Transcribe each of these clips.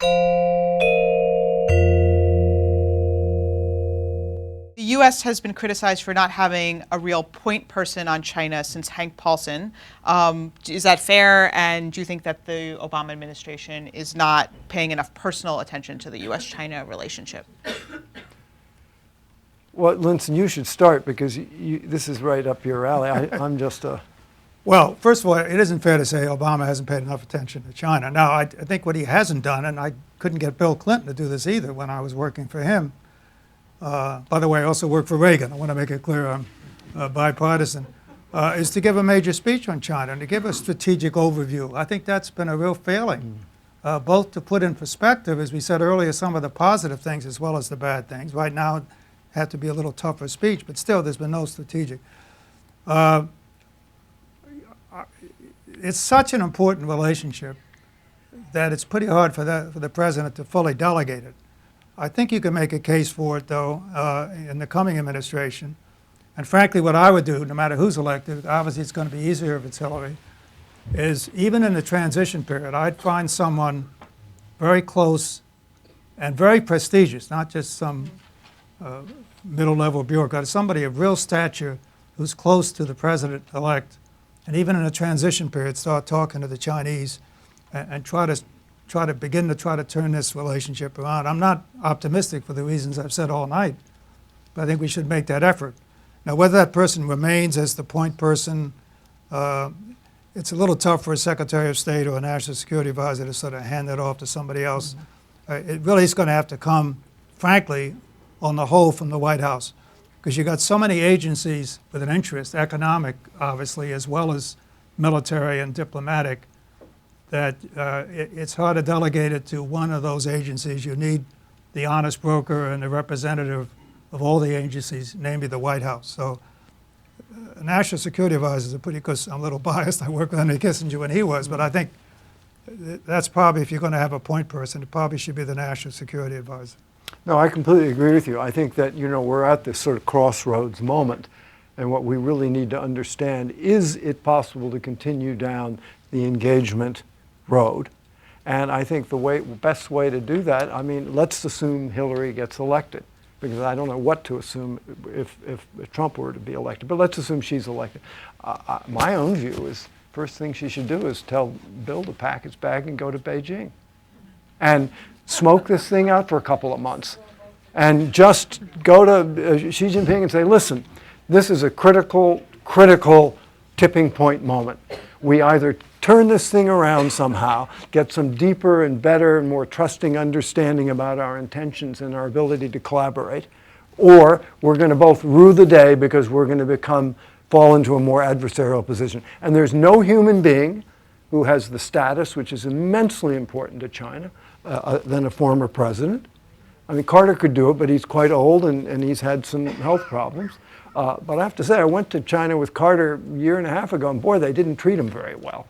The U.S. has been criticized for not having a real point person on China since Hank Paulson. Is that fair? And do you think that the Obama administration is not paying enough personal attention to the U.S.-China relationship? Well, Winston, you should start because this is right up your alley. I'm just a... Well, first of all, it isn't fair to say Obama hasn't paid enough attention to China. Now, I think what he hasn't done, and I couldn't get Bill Clinton to do this either when I was working for him. By the way, I also worked for Reagan. I want to make it clear I'm bipartisan. Is to give a major speech on China and to give a strategic overview. I think that's been a real failing, both to put in perspective, as we said earlier, some of the positive things as well as the bad things. Right now, it had to be a little tougher speech, but still, there's been no strategic. It's such an important relationship that it's pretty hard for the president to fully delegate it. I think you can make a case for it, though, in the coming administration. And frankly, what I would do, no matter who's elected, obviously it's going to be easier if it's Hillary, is even in the transition period, I'd find someone very close and very prestigious, not just some middle-level bureaucrat, somebody of real stature who's close to the president-elect, and even in a transition period, start talking to the Chinese and try to begin to turn this relationship around. I'm not optimistic for the reasons I've said all night, but I think we should make that effort. Now, whether that person remains as the point person, it's a little tough for a Secretary of State or a National Security Advisor to sort of hand that off to somebody else. It really is going to have to come, frankly, on the whole from the White House, because you've got so many agencies with an interest, economic, obviously, as well as military and diplomatic, that it's hard to delegate it to one of those agencies. You need the honest broker and the representative of all the agencies, namely the White House. So National Security Advisors are pretty, because I'm a little biased, I worked with Henry Kissinger when he was, but I think that's probably, if you're going to have a point person, it probably should be the National Security Advisor. No, I completely agree with you. I think that, we're at this sort of crossroads moment, and what we really need to understand, is it possible to continue down the engagement road? And I think the best way to do that, let's assume Hillary gets elected, because I don't know what to assume if Trump were to be elected, but let's assume she's elected. My own view is, first thing she should do is tell Bill to pack his bag and go to Beijing and smoke this thing out for a couple of months and just go to Xi Jinping and say, listen, this is a critical tipping point moment. We either turn this thing around somehow, get some deeper and better and more trusting understanding about our intentions and our ability to collaborate, or we're going to both rue the day because we're going to fall into a more adversarial position. And there's no human being who has the status, which is immensely important to China, than a former president. Carter could do it, but he's quite old and he's had some health problems. But I have to say, I went to China with Carter a year and a half ago, and boy, they didn't treat him very well.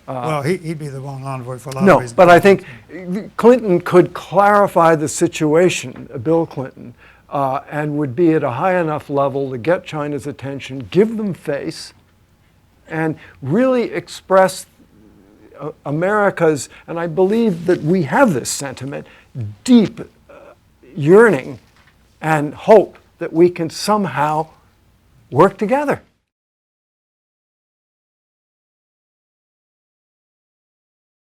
Well, he'd be the wrong envoy for a lot of reasons. No, but I think Clinton could clarify the situation, Bill Clinton, and would be at a high enough level to get China's attention, give them face, and really express America's, and I believe that we have this sentiment, deep yearning and hope that we can somehow work together.